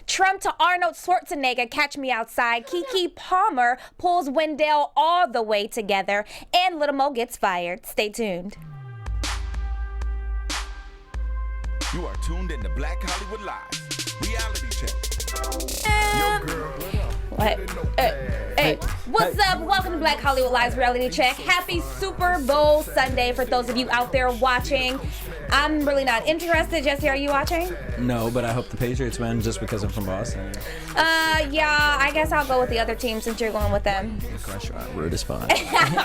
Trump to Arnold Schwarzenegger, Catch Me Outside. Keke Palmer pulls Wendell all the way together. And Lil Mo gets fired. Stay tuned. You are tuned in to Black Hollywood Live. Reality check. What? Hey, what's up? Welcome to Black Hollywood Live's Reality Check. Happy Super Bowl Sunday for those of you out there watching. I'm really not interested. Jesse, are you watching? No, but I hope the Patriots win just because I'm from Boston. Yeah, I guess I'll go with the other team since you're going with them. Rude as fun.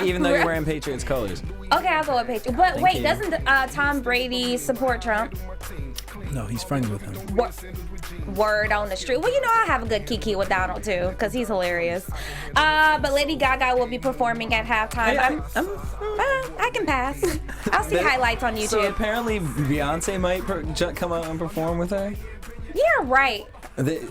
Even though you're wearing Patriots colors. Okay, I'll go with Patriots. But wait, doesn't Tom Brady support Trump? No, he's friends with him. Word on the street. Well, you know, I have a good kiki with Donald too, because he's hilarious. But Lady Gaga will be performing at halftime. I can pass. I'll see highlights on YouTube. So apparently Beyonce might come out and perform with her? Yeah, right.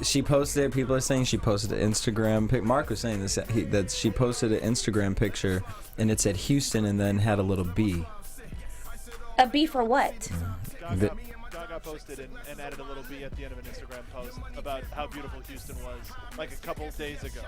She posted, people are saying she posted an Instagram pic. Mark was saying this, that she posted an Instagram picture and it said Houston and then had a little B. A B for what? Gaga posted and added a little B at the end of an Instagram post about how beautiful Houston was like a couple days ago.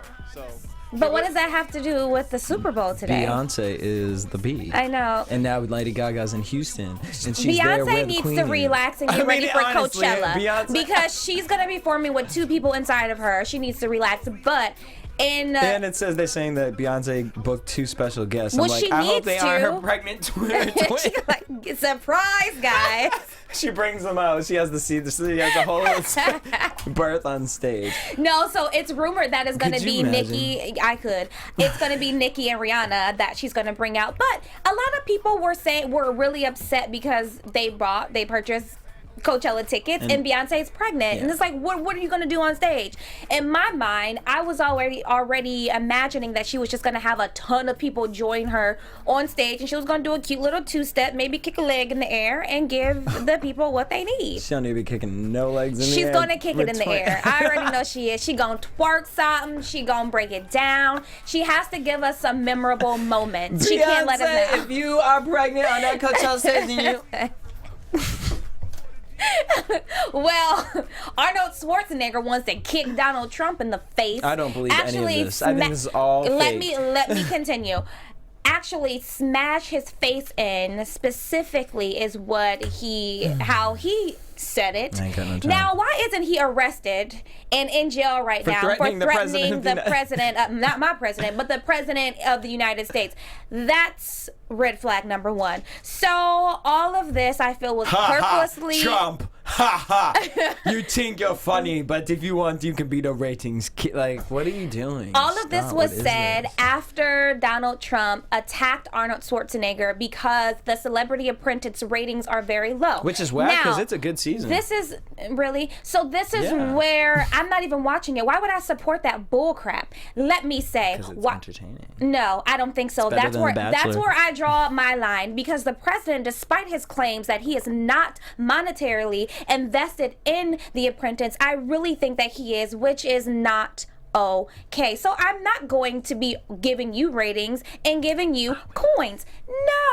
But what does that have to do with the Super Bowl today? Beyonce is the B. I know. And now Lady Gaga's in Houston, and she's Beyonce there where the needs queen to is. relax and get ready for honestly, Coachella because she's gonna be performing with 2 people inside of her. She needs to relax, but. And it says they're saying that Beyonce booked 2 special guests. Well, I'm like, she I needs hope they aren't her pregnant twins. She's like, surprise, guys. She brings them out. She has she has a whole birth on stage. No, so it's rumored that it's going to be imagine? Nicki. It's going to be Nicki and Rihanna that she's going to bring out. But a lot of people were really upset because they purchased Coachella tickets and Beyonce's pregnant, and it's like, what are you gonna do on stage? In my mind, I was already imagining that she was just gonna have a ton of people join her on stage, and she was gonna do a cute little 2-step, maybe kick a leg in the air, and give the people what they need. She don't need to be kicking no legs in the air. She's gonna kick it in the air. I already know she is. She gonna twerk something. She gonna break it down. She has to give us some memorable moments. She can't let us know. If you are pregnant on that Coachella stage, then you. Well, Arnold Schwarzenegger wants to kick Donald Trump in the face. I don't believe any of this. I think this is all Let fake. me continue. Actually, smash his face in specifically is how he said it. I ain't got no time. Now, why isn't he arrested and in jail right now for threatening the president, not my president, but the president of the United States? That's red flag number 1. So all of this, I feel, was purposely. Trump. Ha ha! You think you're funny, but if you want, you can beat the ratings. Like, what are you doing? All of this was said after Donald Trump attacked Arnold Schwarzenegger because the Celebrity Apprentice ratings are very low. Which is whack because it's a good season. This is where I'm not even watching it. Why would I support that bull crap? Let me say, because it's entertaining. No, I don't think so. It's better than The That's Bachelor. where I draw my line, because the president, despite his claims that he is not monetarily invested in The Apprentice, I really think that he is, which is not okay. So I'm not going to be giving you ratings and giving you coins.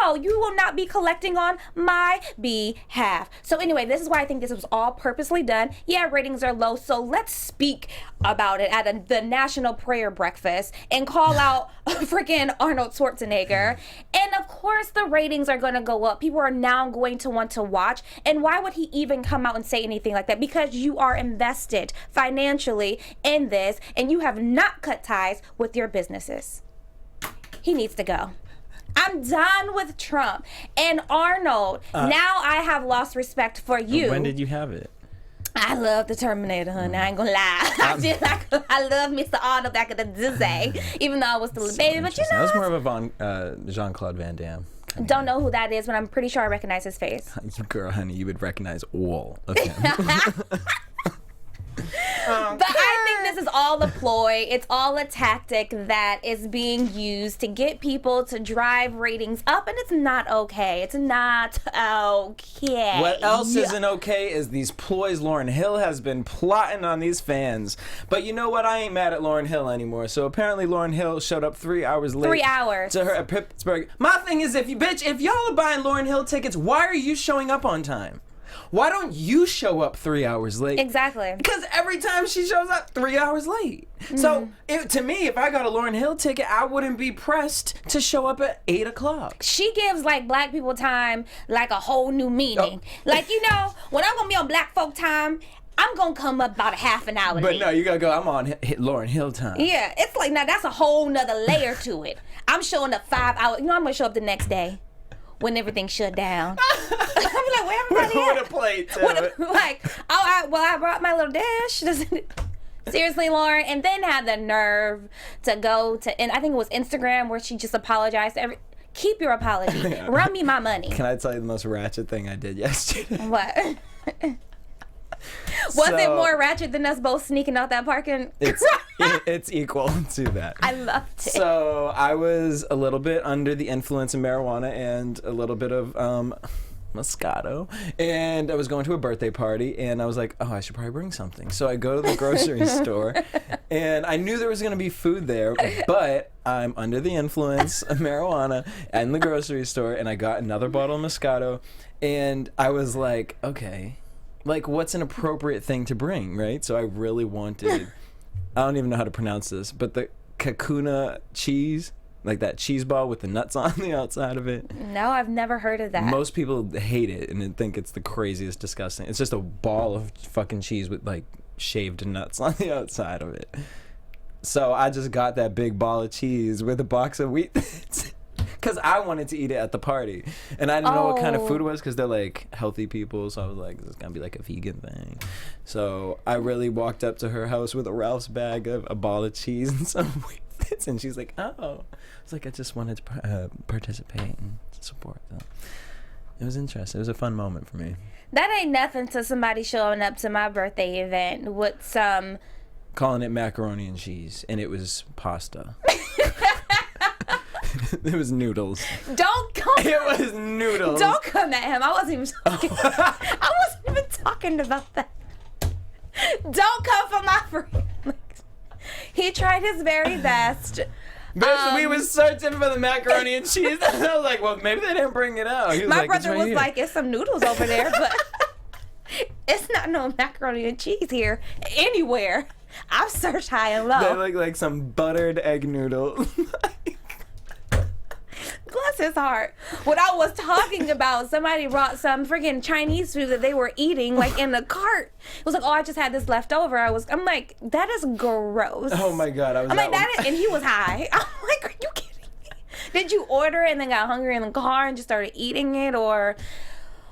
No, you will not be collecting on my behalf. So anyway, this is why I think this was all purposely done. Yeah, ratings are low, so let's speak about it at the National Prayer Breakfast and call out freaking Arnold Schwarzenegger. And of course the ratings are going to go up. People are now going to want to watch. And why would he even come out and say anything like that? Because you are invested financially in this, and you have not cut ties with your businesses. He needs to go. I'm done with Trump. And Arnold, now I have lost respect for you. When did you have it? I love the Terminator, honey. I ain't gonna lie. I love Mr. Arnold back in the day, even though I was still a baby. But you know, that was more of a Jean-Claude Van Damme. Don't know who that is, but I'm pretty sure I recognize his face. Girl, honey, you would recognize all of him. But I think this is all a ploy. It's all a tactic that is being used to get people to drive ratings up, and it's not okay. It's not okay. What else isn't okay is these ploys Lauryn Hill has been plotting on these fans. But you know what? I ain't mad at Lauryn Hill anymore. So apparently Lauryn Hill showed up 3 hours late. 3 hours. To her at Pittsburgh. My thing is, if y'all are buying Lauryn Hill tickets, why are you showing up on time? Why don't you show up 3 hours late? Exactly. Because every time she shows up 3 hours late. So to me, if I got a Lauryn Hill ticket, I wouldn't be pressed to show up at 8 o'clock. She gives like black people time like a whole new meaning. Like, you know, when I'm gonna be on black folk time, I'm gonna come up about a half an hour But late. no, you gotta go, I'm on Lauryn Hill time. Yeah, it's like, now that's a whole nother layer to it. I'm showing up 5 hours. You know, I'm gonna show up the next day when everything shut down. I'm like, where everybody With at? a plate, too. Like, I brought my little dish. Seriously, Lauren. And then had the nerve to go to, and I think it was Instagram, where she just apologized. Keep your apology. Run me my money. Can I tell you the most ratchet thing I did yesterday? What? Was it more ratchet than us both sneaking out that parking? It's equal to that. I loved it. So I was a little bit under the influence of marijuana and a little bit of Moscato, and I was going to a birthday party, and I was like, oh, I should probably bring something. So I go to the grocery store, and I knew there was going to be food there, but I'm under the influence of marijuana in the grocery store, and I got another bottle of Moscato, and I was like, okay, like, what's an appropriate thing to bring, right? So I really wanted, I don't even know how to pronounce this, but the Kakuna cheese, like that cheese ball with the nuts on the outside of it. No, I've never heard of that. Most people hate it and think it's the craziest, disgusting. It's just a ball of fucking cheese with like shaved nuts on the outside of it. So I just got that big ball of cheese with a box of wheat thins. Because I wanted to eat it at the party. And I didn't know what kind of food it was because they're like healthy people. So I was like, this is going to be like a vegan thing. So I really walked up to her house with a Ralph's bag of a ball of cheese and some wheat thins. And she's like, oh. I was like, I just wanted to participate and support them. It was interesting. It was a fun moment for me. That ain't nothing to somebody showing up to my birthday event with some... Calling it macaroni and cheese. And it was pasta. It was noodles. Don't come. It was noodles. Don't come at him. I wasn't even talking. I wasn't even talking about that. Don't come for my friend. He tried his very best. Bitch, we was searching for the macaroni and cheese. And I was like, well, maybe they didn't bring it out. My brother was like, it's some noodles over there, but it's not no macaroni and cheese here anywhere. I've searched high and low. They look like some buttered egg noodles. Bless his heart. What I was talking about, somebody brought some freaking Chinese food that they were eating, like in the cart. It was like, oh, I just had this left over. I'm like, that is gross. Oh my God. I'm like, and he was high. I'm like, are you kidding me? Did you order it and then got hungry in the car and just started eating it, or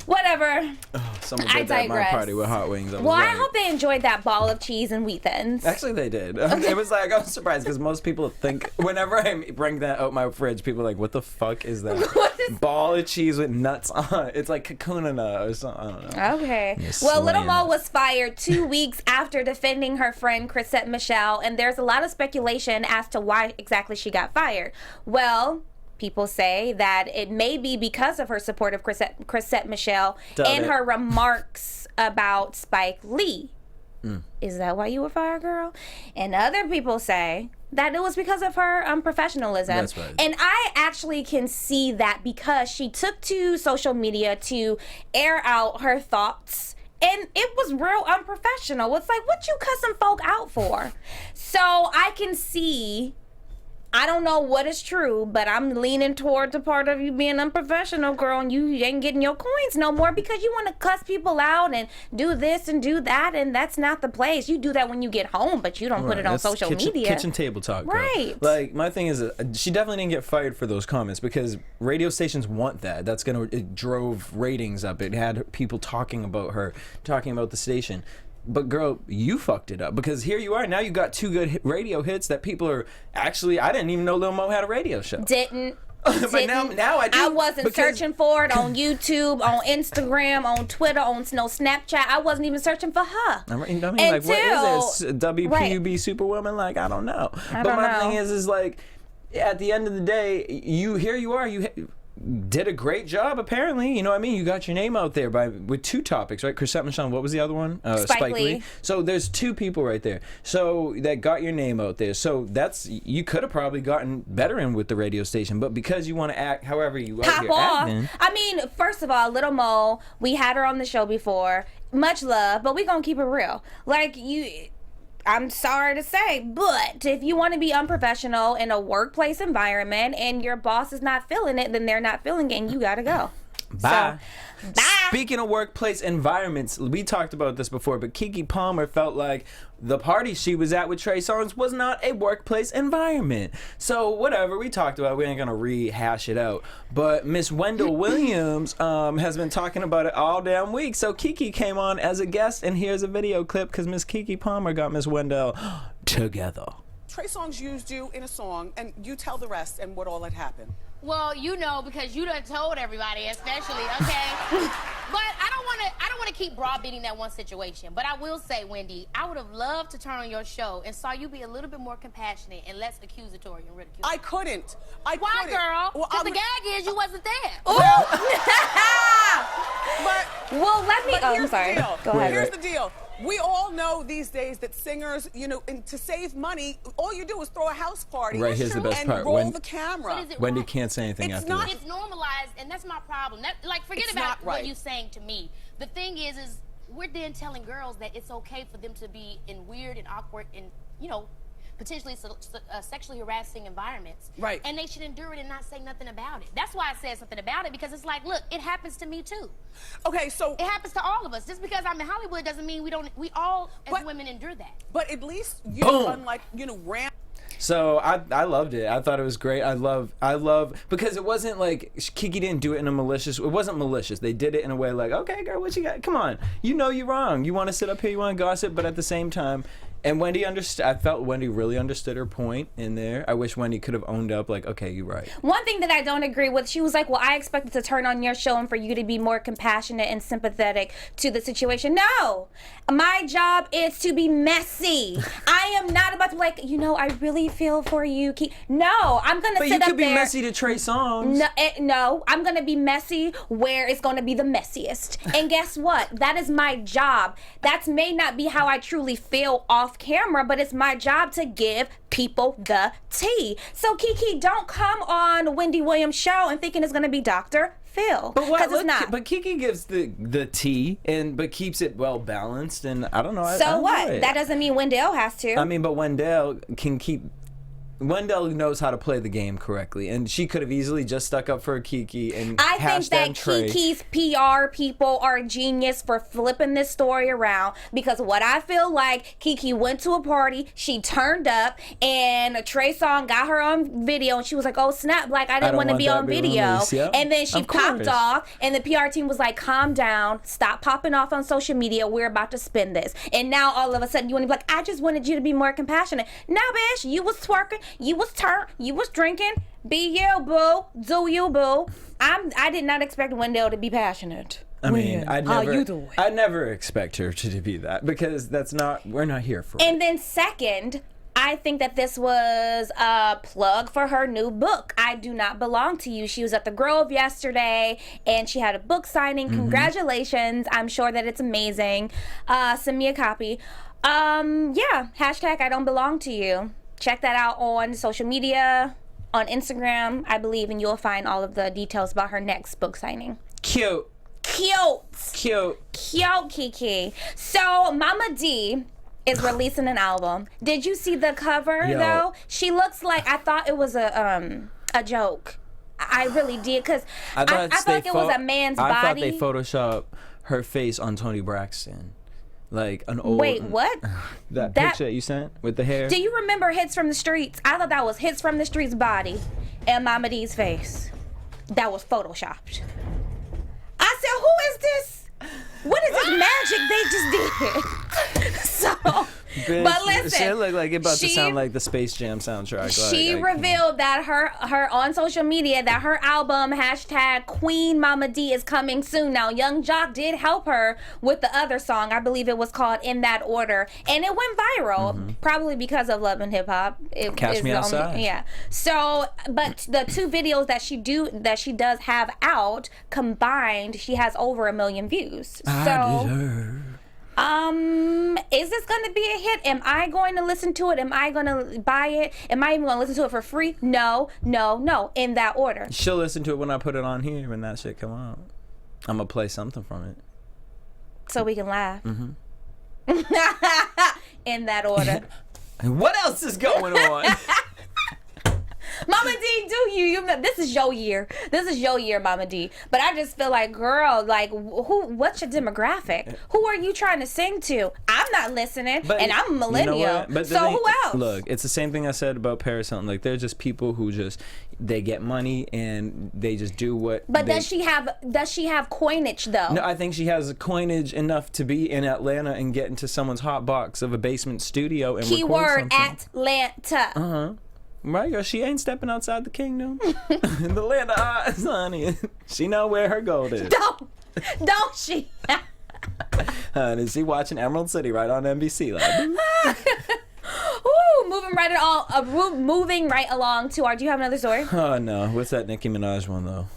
whatever? Oh, someone did that at my party with hot wings. I hope they enjoyed that ball of cheese and wheat thins. Actually, they did. It was like, I was surprised because most people think, whenever I bring that out my fridge, people are like, what the fuck is that? Ball of cheese with nuts on it. It's like kakuna nut or something. I don't know. Okay. Well, Lil Mo was fired 2 weeks after defending her friend Chrisette Michele, and there's a lot of speculation as to why exactly she got fired. Well, people say that it may be because of her support of Chrisette Michele and her remarks about Spike Lee. Is that why you were fired, girl? And other people say that it was because of her unprofessionalism. That's right. And I actually can see that because she took to social media to air out her thoughts. And it was real unprofessional. It's like, what you cussing folk out for? So I can see... I don't know what is true, but I'm leaning toward the part of you being unprofessional, girl, and you ain't getting your coins no more because you want to cuss people out and do this and do that, and that's not the place. You do that when you get home, but you don't put it on social media. Kitchen table talk, girl. Right. Like, my thing is, she definitely didn't get fired for those comments because radio stations want that. It drove ratings up. It had people talking about her, talking about the station. But girl, you fucked it up because here you are. Now you got 2 good radio hits that people are actually. I didn't even know Lil Mo had a radio show. Didn't. But now I do. I wasn't searching for it on YouTube, on Instagram, on Twitter, on Snapchat. I wasn't even searching for her. I mean, like, what is this? WPUB Superwoman? Like, I don't know. But my thing is like, at the end of the day, here you are. did a great job, apparently. You know what I mean? You got your name out there with 2 topics, right? Chrisette Michelle, what was the other one? Spike Lee. So there's 2 people right there. So that got your name out there. So you could have probably gotten better in with the radio station, but because you want to act however you out here acting. I mean, first of all, Lil Mo, we had her on the show before. Much love, but we gonna keep it real. Like, I'm sorry to say, but if you want to be unprofessional in a workplace environment and your boss is not feeling it, then they're not feeling it and you gotta go. Bye. So, bye. Speaking of workplace environments, we talked about this before, but Keke Palmer felt like the party she was at with Trey Songz was not a workplace environment. So whatever, we talked about it. We ain't gonna rehash it out. But Miss Wendell Williams has been talking about it all damn week. So Keke came on as a guest, and here's a video clip because Miss Keke Palmer got Miss Wendell together. Trey Songz used you in a song, and you tell the rest and what all had happened. Well, you know, because you done told everybody, especially, okay? But I don't want to keep browbeating that one situation. But I will say, Wendy, I would have loved to turn on your show and saw you be a little bit more compassionate and less accusatory and ridiculous. I couldn't. Why, girl? Well, Because the gag is you wasn't there. Well, let me. Oh, I'm sorry. Go ahead. Here's the deal. We all know these days that singers, you know, and to save money, all you do is throw a house party. Right, here's the best and part. roll the camera. But is it Wendy wrong? can't say anything It's after not- this. It's normalized, and that's my problem. Forget It's about not right. what you're saying to me. The thing is we're then telling girls that it's okay for them to be in weird and awkward and, you know, potentially sexually harassing environments. Right. And they should endure it and not say nothing about it. That's why I said something about it, because it's like, look, it happens to me too. Okay, so. It happens to all of us. Just because I'm in Hollywood doesn't mean we all as women endure that. But at least you, Boom. unlike, you know, So I loved it. I thought it was great. I love because it wasn't like Keke didn't do it in a malicious. It wasn't malicious. They did it in a way like, okay, girl, what you got? Come on, you know you're wrong. You want to sit up here, you want to gossip, but at the same time. And Wendy understood. I felt Wendy really understood her point in there. I wish Wendy could have owned up, like, okay, you're right. One thing that I don't agree with, she was like, well, I expected to turn on your show and for you to be more compassionate and sympathetic to the situation. No, my job is to be messy. I am not about to be like, you know, I really feel for you. No, I'm going to sit up there. But you could be messy to Trey Songz. No, I'm going to be messy where it's going to be the messiest. And guess what? That is my job. That may not be how I truly feel off camera, but it's my job to give people the tea. So Keke, don't come on Wendy Williams' show and thinking it's going to be Dr. Phil. But what? Because it's not. But Keke gives the tea but keeps it well balanced, and I don't know. So what? That doesn't mean Wendell has to. I mean, but Wendell can keep. Wendell knows how to play the game correctly, and she could have easily just stuck up for Keke and I think that Trey. Keke's PR people are genius for flipping this story around, because what I feel like, Keke went to a party, she turned up, and Trey Songz got her on video, and she was like, oh snap, like I didn't want to be on video. Yep. And then she popped off, and the PR team was like, calm down, stop popping off on social media, we're about to spin this. And now all of a sudden you want to be like, I just wanted you to be more compassionate. Nah, bitch, you was twerking, you was turned, you was drinking. Be you, boo. Do you, boo. I did not expect Wendell to be passionate. I mean, I'd How you doing? never expect her to be that, because we're not here for it. And then second, I think that this was a plug for her new book, I Do Not Belong to You. She was at the Grove yesterday, and she had a book signing. Congratulations. I'm sure that it's amazing. Send me a copy. Yeah, hashtag I Don't Belong to You. Check that out on social media, on Instagram, I believe, and you'll find all of the details about her next book signing. Cute, Keke. So Momma Dee is releasing an album. Did you see the cover though? She looks like, I thought it was a joke. I really did, because I felt like it was a man's body. I thought they photoshopped her face on Toni Braxton. Like an old. Wait, what? that picture that you sent with the hair. Do you remember Hits from the Streets? I thought that was Hits from the Streets body and Momma Dee's face. That was photoshopped. I said, who is this? What is this magic they just did? So Bitch, But listen, shit look like it about to she- sound like the Space Jam soundtrack. She revealed that her on social media that her album hashtag Queen Momma Dee is coming soon. Now, Young Jock did help her with the other song. I believe it was called In That Order, and it went viral, probably because of Love and Hip Hop. Catch Me Outside. Yeah. So, but the two videos that she does have out combined, she has over 1 million views. Is this going to be a hit? Am I going to listen to it? Am I going to buy it? Am I even going to listen to it for free? No. In that order. She'll listen to it when I put it on here when that shit come out. I'm gonna play something from it. So we can laugh. In that order. What else is going on? Momma Dee, do you know, this is your year. This is your year, Momma Dee. But I just feel like, girl, like, what's your demographic? Who are you trying to sing to? I'm not listening, and I'm a millennial. You know what? But so who else? Look, it's the same thing I said about Paris Hilton. Like, they're just people who they get money and they just do what. But does she have coinage though? No, I think she has coinage enough to be in Atlanta and get into someone's hot box of a basement studio and Keyword record something. Atlanta. Right, girl, she ain't stepping outside the kingdom. In the land of Oz, honey. She know where her gold is. Don't she? Honey, she watching Emerald City right on NBC. Like, Ooh, moving right along to our. Do you have another story? oh no, what's that Nicki Minaj one though?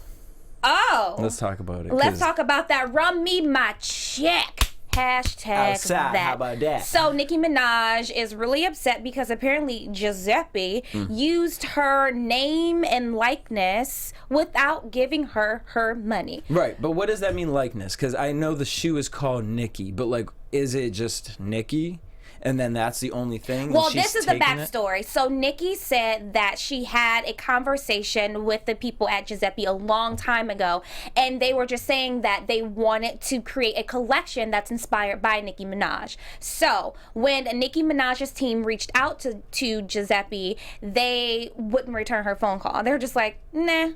Oh, Let's talk about it. Let's talk about that. Run me my check. Hashtag outside, that. how about that? So Nicki Minaj is really upset because apparently Giuseppe used her name and likeness without giving her money. Right, but what does that mean, likeness? Because I know the shoe is called Nicki, but like, is it just Nicki? And then that's the only thing? Well, this is the backstory. So Nicki said that she had a conversation with the people at Giuseppe a long time ago, and they were just saying that they wanted to create a collection that's inspired by Nicki Minaj. So when Nicki Minaj's team reached out to Giuseppe, they wouldn't return her phone call. They were just like, nah,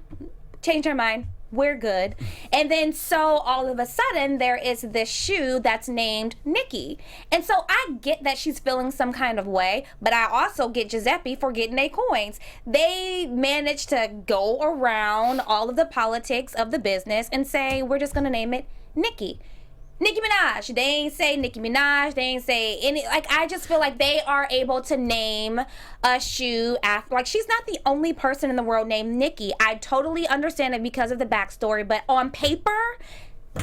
change her mind. We're good. And then so all of a sudden there is this shoe that's named Nicki. And so I get that she's feeling some kind of way, but I also get Giuseppe for getting their coins. They managed to go around all of the politics of the business and say, we're just going to name it Nicki. Nicki Minaj. They ain't say Nicki Minaj. They ain't say any. Like, I just feel like they are able to name a shoe after. Like, she's not the only person in the world named Nicki. I totally understand it because of the backstory, but on paper,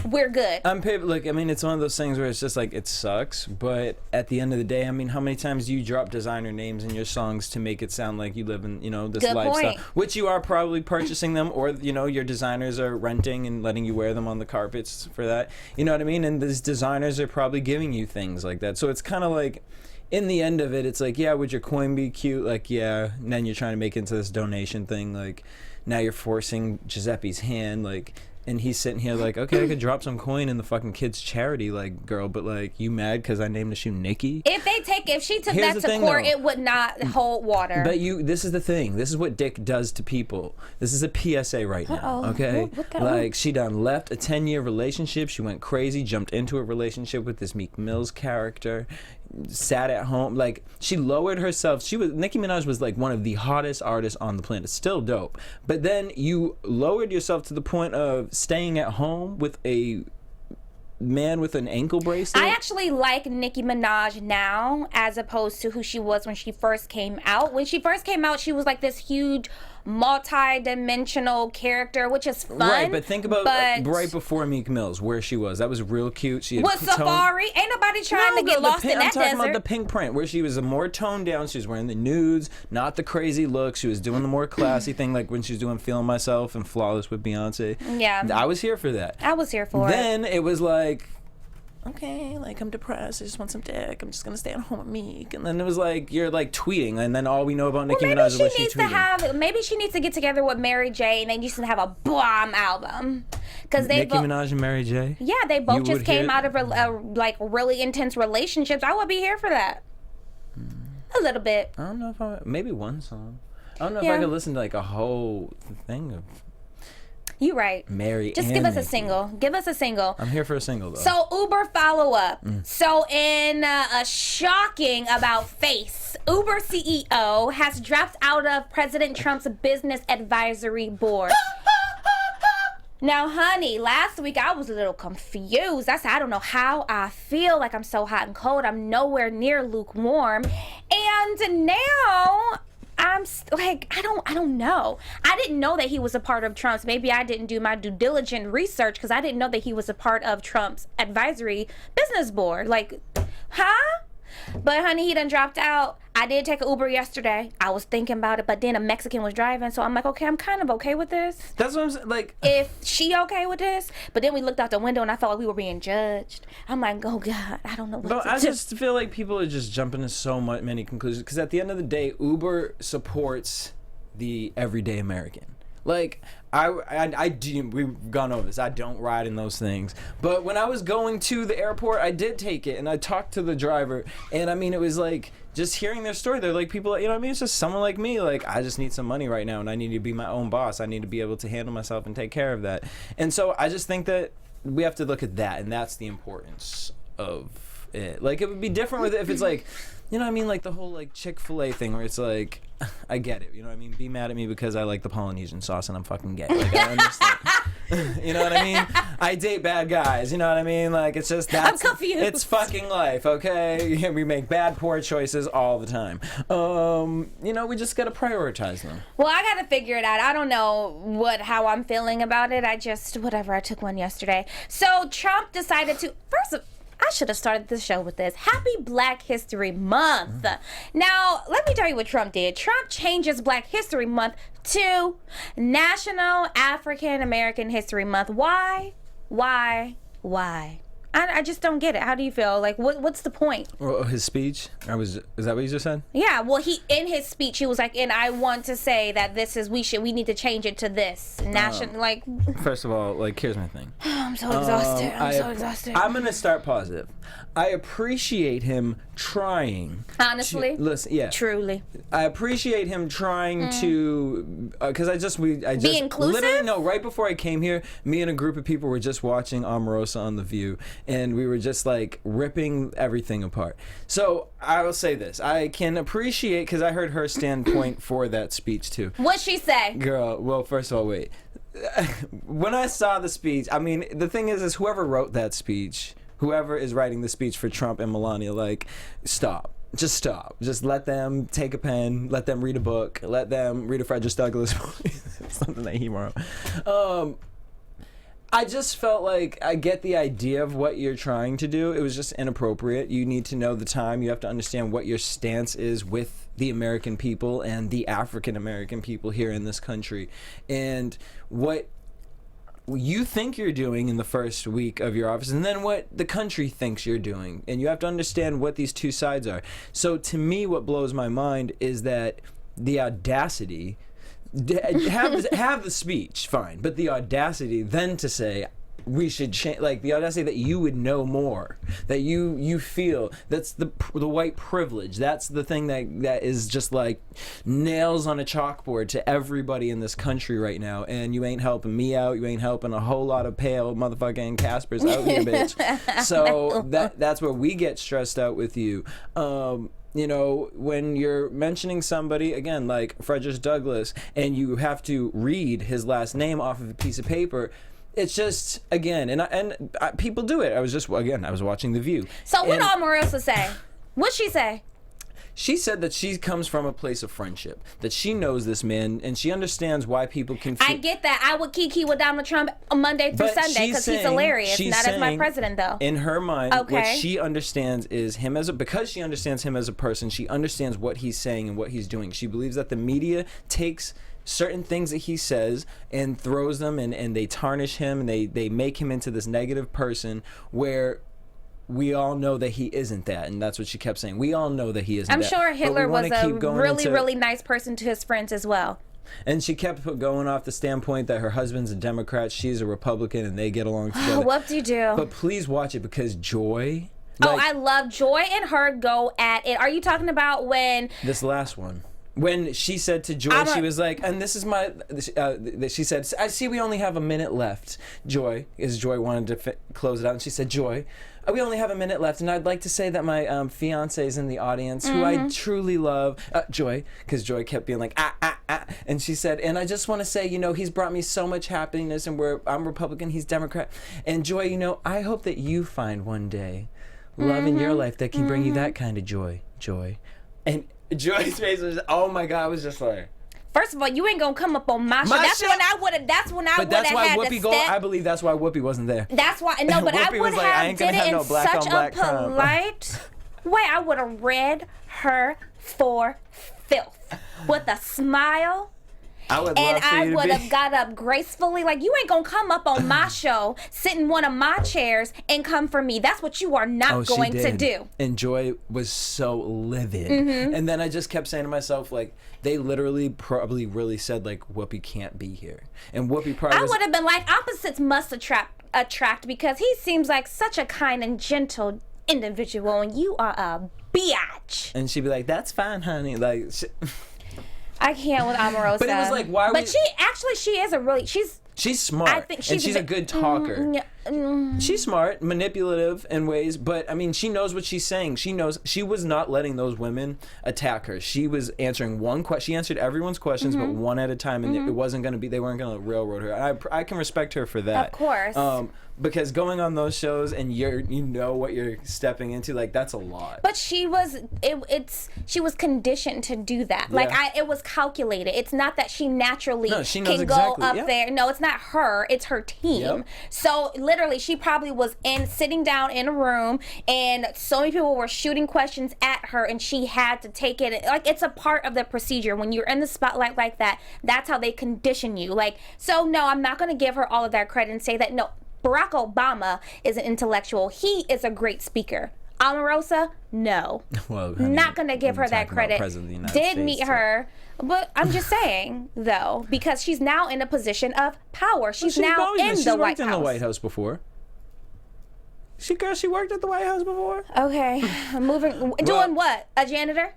we're good. On paper, look, I mean, it's one of those things where it's just like, it sucks, but at the end of the day, I mean, how many times do you drop designer names in your songs to make it sound like you live in, this Good lifestyle? point. Which you are probably purchasing them, or, your designers are renting and letting you wear them on the carpets for that. You know what I mean? And these designers are probably giving you things like that. So it's kind of like, in the end of it, it's like, yeah, would your coin be cute? Like, yeah. And then you're trying to make it into this donation thing. Like, now you're forcing Giuseppe's hand, like... And he's sitting here like, okay, I could drop some coin in the fucking kids' charity, like, girl, but like, you mad because I named the shoe Nicki? If she took that to court, it would not hold water. But this is the thing. This is what dick does to people. This is a PSA right now, okay? Like, she done left a 10-year relationship. She went crazy, jumped into a relationship with this Meek Mill's character, sat at home. Like, she lowered herself. Nicki Minaj was like one of the hottest artists on the planet. Still dope. But then you lowered yourself to the point of staying at home with a man with an ankle bracelet. I actually like Nicki Minaj now as opposed to who she was when she first came out. When she first came out, she was like this huge multi-dimensional character, which is fun. Right, but think about right before Meek Mill's, where she was. That was real cute. She had with Safari. Ain't nobody trying to get lost in that desert. I'm talking about the pink print, where she was more toned down. She was wearing the nudes, not the crazy look. She was doing the more classy thing, like when she was doing Feeling Myself and Flawless with Beyonce. Yeah. I was here for that. I was here for Then it was like, okay, like, I'm depressed, I just want some dick, I'm just gonna stay at home with Meek. And then it was like, you're like tweeting, and then all we know about Nicki Minaj is what she's tweeting. Maybe she needs to get together with Mary J and they used to have a bomb album. Nicki Minaj and Mary J? Yeah, they both just came out of like really intense relationships. I would be here for that. A little bit. I don't know if maybe one song. I don't know if I could listen to like a whole thing of... You right. Marry Just and give us a make single. Give us a single. I'm here for a single, though. So Uber follow-up. So in a shocking about face, Uber CEO has dropped out of President Trump's business advisory board. Now, honey, last week I was a little confused. I said, I don't know how I feel, like I'm so hot and cold. I'm nowhere near lukewarm. And now I'm like, I don't know. I didn't know that he was a part of Trump's. Maybe I didn't do my due diligent research because I didn't know that he was a part of Trump's advisory business board. Like, huh? But honey, he done dropped out. I did take an Uber yesterday. I was thinking about it, but then a Mexican was driving, so I'm like, okay, I'm kind of okay with this. That's what I'm saying. Like, If she okay with this, but then we looked out the window and I felt like we were being judged. I'm like, oh God, I don't know what to I do. just feel like people are just jumping to so many conclusions because at the end of the day, Uber supports the everyday American. Like, I do, we've gone over this. I don't ride in those things. But when I was going to the airport, I did take it and I talked to the driver. And I mean, it was like just hearing their story. They're like people, you know what I mean? It's just someone like me. Like, I just need some money right now and I need to be my own boss. I need to be able to handle myself and take care of that. And so I just think that we have to look at that. And that's the importance of it. Like, it would be different with if it's like, you know what I mean? Like the whole like Chick-fil-A thing where it's like, I get it. You know what I mean? Be mad at me because I like the Polynesian sauce and I'm fucking gay. Like, I understand. You know what I mean? I date bad guys. You know what I mean? Like, it's just that's I'm confused. It's fucking life, okay? We make bad, poor choices all the time. You know, we just gotta prioritize them. Well, I gotta figure it out. I don't know how I'm feeling about it. I took one yesterday. So Trump decided to I should have started the show with this. Happy Black History Month. Now, let me tell you what Trump did. Trump changes Black History Month to National African American History Month. Why? I just don't get it. How do you feel? Like, what's the point? Well, his speech? Is that what you just said? Yeah, well, in his speech, he was like, and I want to say that we need to change it to this. Like... First of all, like, here's my thing. I'm so exhausted. I'm so exhausted. I'm going to start positive. I appreciate him trying. Honestly? Listen, yeah. Truly. I appreciate him trying to, because I just Be inclusive? literally, no, right before I came here, me and a group of people were just watching Omarosa on The View, and we were just like ripping everything apart. So I will say this, I can appreciate, because I heard her standpoint for that speech too. What'd she say? Girl, well, first of all, wait. When I saw the speech, I mean, the thing is whoever wrote that speech, whoever is writing the speech for Trump and Melania, like, stop. Just stop. Just let them take a pen. Let them read a book. Let them read a Frederick Douglass something that he wrote. I just felt like I get the idea of what you're trying to do. It was just inappropriate. You need to know the time. You have to understand what your stance is with the American people and the African American people here in this country. And what you think you're doing in the first week of your office and then what the country thinks you're doing, and you have to understand what these two sides are. So to me, what blows my mind is that the audacity, have the speech, fine, but the audacity then to say we should change, like the audacity that you would know more, that you feel, that's the white privilege, that's the thing that is just like nails on a chalkboard to everybody in this country right now, and you ain't helping me out, you ain't helping a whole lot of pale motherfucking Caspers out here, bitch. So that's where we get stressed out with you. You know, when you're mentioning somebody, again, like Frederick Douglass, and you have to read his last name off of a piece of paper, it's just, again, and people do it. I was watching The View. So what did Omarosa say? What'd she say? She said that she comes from a place of friendship, that she knows this man, and she understands why people can feel... I get that. I would kiki with Donald Trump Monday through Sunday because he's hilarious. Not as my president, though. In her mind, what she understands is him because she understands him as a person, she understands what he's saying and what he's doing. She believes that the media takes certain things that he says and throws them, and they tarnish him, and they make him into this negative person where... we all know that he isn't that, and that's what she kept saying. We all know that he isn't I'm that. sure Hitler was a really nice person to his friends as well. And she kept going off the standpoint that her husband's a Democrat, she's a Republican, and they get along together. Whoop-de-doo. But please watch it because Joy... I love Joy and her go at it. Are you talking about when... This last one. When she said to Joy, she was like, and this is my, she said, I see we only have a minute left, Joy, as Joy wanted to close it out, and she said, Joy, we only have a minute left, and I'd like to say that my fiance is in the audience, who I truly love, Joy, because Joy kept being like, and she said, and I just want to say, you know, he's brought me so much happiness, and I'm Republican, he's Democrat, and Joy, you know, I hope that you find one day love in your life that can bring you that kind of joy, and Joy's face was, oh my God, I was just like. First of all, you ain't gonna come up on my show. That's when I would have. That's when I would have had to step. I believe that's why Whoopi wasn't there. That's why. No, but I would have did it in such a polite way. I would have read her for filth with a smile. I would have got up gracefully. Like, you ain't gonna come up on my show, sit in one of my chairs, and come for me. That's what you are not going to do. And Joy was so livid. And then I just kept saying to myself, like, they literally probably really said, like, Whoopi can't be here. And Whoopi probably I would have been like, opposites must attract because he seems like such a kind and gentle individual, and you are a biatch. And she'd be like, that's fine, honey. Like, I can't with Omarosa. But it was like, why? But she is a really she's smart. I think she's a good talker. She's smart, manipulative in ways, but I mean, she knows what she's saying. She knows she was not letting those women attack her. She was answering one question. She answered everyone's questions, but one at a time, and it wasn't going to be. They weren't going to railroad her. I can respect her for that. Of course. Because going on those shows and you know what you're stepping into, like, that's a lot. But she was conditioned to do that. Like, it was calculated. It's not that she naturally can go up there. No, it's not her. It's her team. So literally, she probably was sitting down in a room, and so many people were shooting questions at her, and she had to take it. Like, it's a part of the procedure when you're in the spotlight like that. That's how they condition you. Like, so no, I'm not going to give her all of that credit and say that no. Barack Obama is an intellectual. He is a great speaker. Omarosa, no. Well, honey, not going to give her that credit. Did meet her, but I'm just saying, though, because she's now in a position of power. She's now in the White House. She's worked in the White House before. She worked at the White House before. Okay, doing what? A janitor?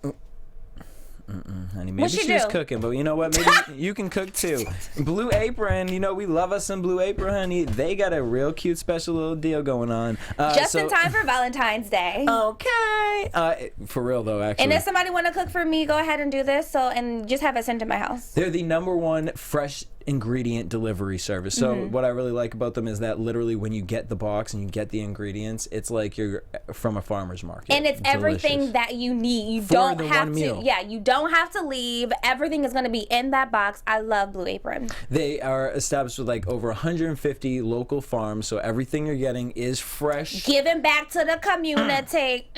Honey, maybe she was cooking, but you know what? Maybe you can cook too. Blue Apron, you know we love us some Blue Apron, honey. They got a real cute special little deal going on. Just in time for Valentine's Day. Okay. For real though, actually. And if somebody want to cook for me, go ahead and do this. And just have it sent to my house. They're the #1 fresh ingredient delivery service. So what I really like about them is that literally when you get the box and you get the ingredients, it's like you're from a farmer's market. And it's everything that you need. You don't have to. Yeah, you don't have to leave. Everything is going to be in that box. I love Blue Apron. They are established with like over 150 local farms, so everything you're getting is fresh. Giving back to the community.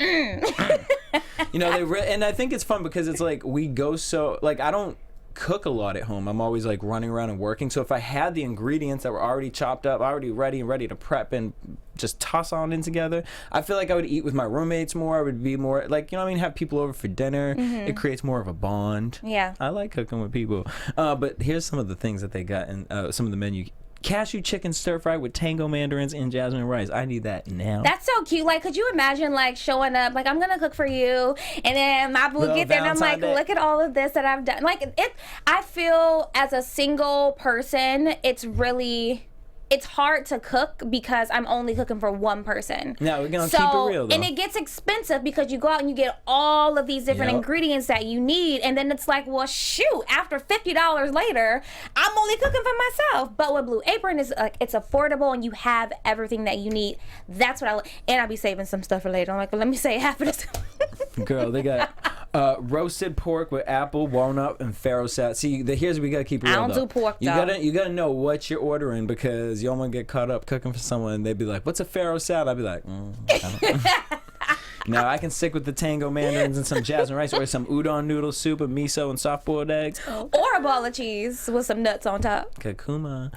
You know, and I think it's fun because it's like we go so like I don't cook a lot at home. I'm always like running around and working. So if I had the ingredients that were already chopped up, already ready to prep and just toss on in together, I feel like I would eat with my roommates more. I would be more like, you know what I mean, have people over for dinner. It creates more of a bond. Yeah. I like cooking with people. But here's some of the things that they got in some of the menu. Cashew chicken stir fry with tango mandarins and jasmine rice. I need that now. That's so cute. Like, could you imagine like showing up like, I'm gonna cook for you, and then my boo gets there and I'm like, look at all of this that I've done. Like, I feel as a single person, it's hard to cook because I'm only cooking for one person. No, we're gonna keep it real though. And it gets expensive because you go out and you get all of these different ingredients that you need, and then it's like, well, shoot, after $50 later, I'm only cooking for myself. But with Blue Apron, is like it's affordable and you have everything that you need. That's what I like. And I'll be saving some stuff for later. I'm like, well, let me say half of this. Girl, they got roasted pork with apple, walnut, and farro salad. See, here's what we gotta keep it real. I don't do pork you gotta know what you're ordering because you don't want to get caught up cooking for someone and they'd be like, what's a farro salad? I'd be like, I don't know. Now I can stick with the tango mandarins and some jasmine rice or some udon noodle soup with miso and soft boiled eggs. Or a ball of cheese with some nuts on top. Kakuma.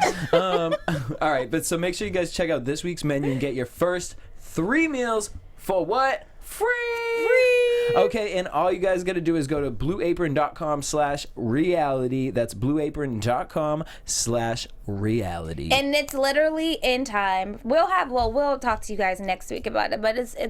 All right, but so make sure you guys check out this week's menu and get your first 3 meals for what? Free! Okay, and all you guys got to do is go to blueapron.com/reality. That's blueapron.com/reality. And it's literally in time. We'll talk to you guys next week about it, but it's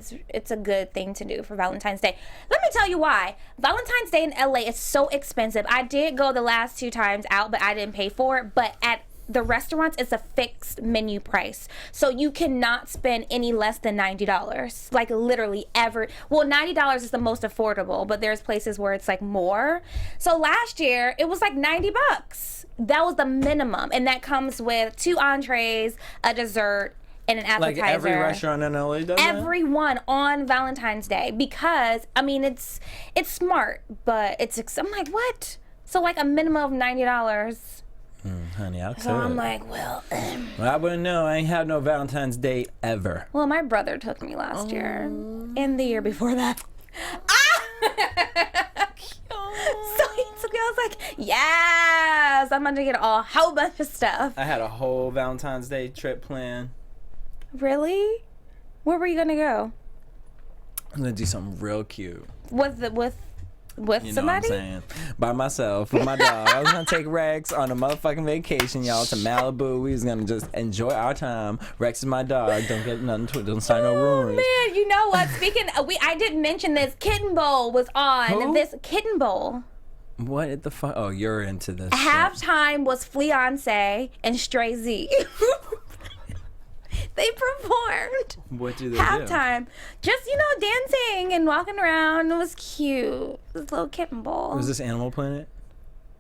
a good thing to do for Valentine's Day. Let me tell you why. Valentine's Day in LA is so expensive. I did go the last 2 times out, but I didn't pay for it. But at the restaurants, it's a fixed menu price. So you cannot spend any less than $90. Like literally ever. Well, $90 is the most affordable, but there's places where it's like more. So last year, it was like $90. That was the minimum. And that comes with 2 entrees, a dessert, and an appetizer. Like every restaurant in LA does that? Everyone on Valentine's Day. Because, I mean, it's smart, but I'm like, what? So like a minimum of $90. Honey, I could. So I'm like, well, I wouldn't know. I ain't had no Valentine's Day ever. well, my brother took me last year and the year before that. So he took me. I was like, yes, I'm gonna get a whole bunch of stuff. I had a whole Valentine's Day trip planned. Really? Where were you gonna go? I'm gonna do something real cute. With You know somebody? what I'm saying? By myself with my dog. I was gonna take Rex on a motherfucking vacation, y'all, to Malibu. We was gonna just enjoy our time. Rex is my dog. Don't get nothing to it. Don't sign no rumors. Man, you know what? Speaking of, I didn't mention this. Kitten Bowl was on. Who? This Kitten Bowl. What the fuck? Oh, you're into this. shit. Halftime was Fiance and Stray Z. They performed. What do they Halftime. Just, dancing and walking around. It was cute. This little kitten bowl. do? Was this Animal Planet?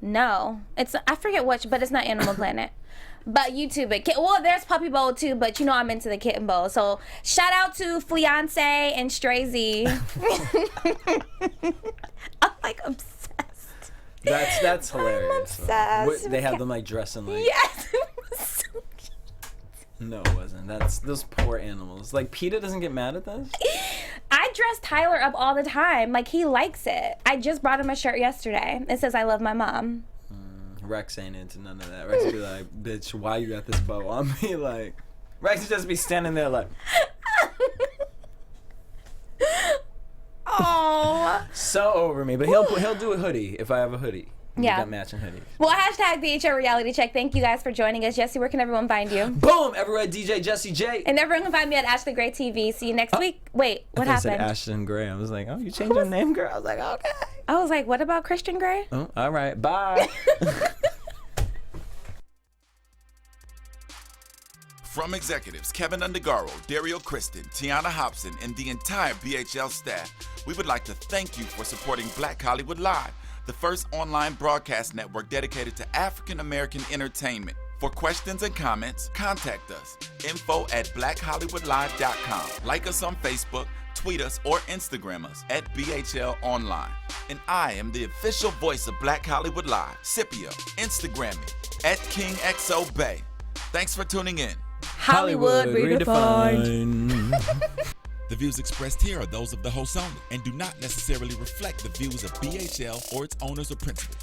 No. I forget which, but it's not Animal Planet. But YouTube it. Well, there's Puppy Bowl too, but I'm into the Kitten Bowl. So shout out to Fiance and Stray Z. I'm like obsessed. That's hilarious. obsessed. What, they have them like dressing like. Yes. It was so cute. No, it wasn't. That's those poor animals. Like PETA doesn't get mad at this. I dress Tyler up all the time. Like he likes it. I just brought him a shirt yesterday. It says I love my mom. Rex ain't into none of that. Rex be like, bitch, why you got this bow on me? Like, Rex would just be standing there like. Oh. So over me, but he'll do a hoodie if I have a hoodie. Yeah. We got matching hoodies. Well, hashtag BHL Reality Check. Thank you guys for joining us. Jesse, where can everyone find you? Boom! Everywhere DJ Jesse J. And everyone can find me at Ashley Gray TV. See you next week. Wait, what I happened? said Ashton Gray. I was like, oh, you changed your name, girl? I was like, okay. I was like, what about Christian Gray? Oh, all right. Bye. From executives Keven Undergaro, Dario Kristen, Tiana Hobson, and the entire BHL staff, we would like to thank you for supporting Black Hollywood Live, the first online broadcast network dedicated to African American entertainment. For questions and comments, contact us. info@blackhollywoodlive.com. Like us on Facebook, tweet us, or Instagram us at BHL Online. And I am the official voice of Black Hollywood Live, Scipio. Instagram me at KingXOBay. Thanks for tuning in. Hollywood redefined. The views expressed here are those of the host only and do not necessarily reflect the views of BHL or its owners or principals.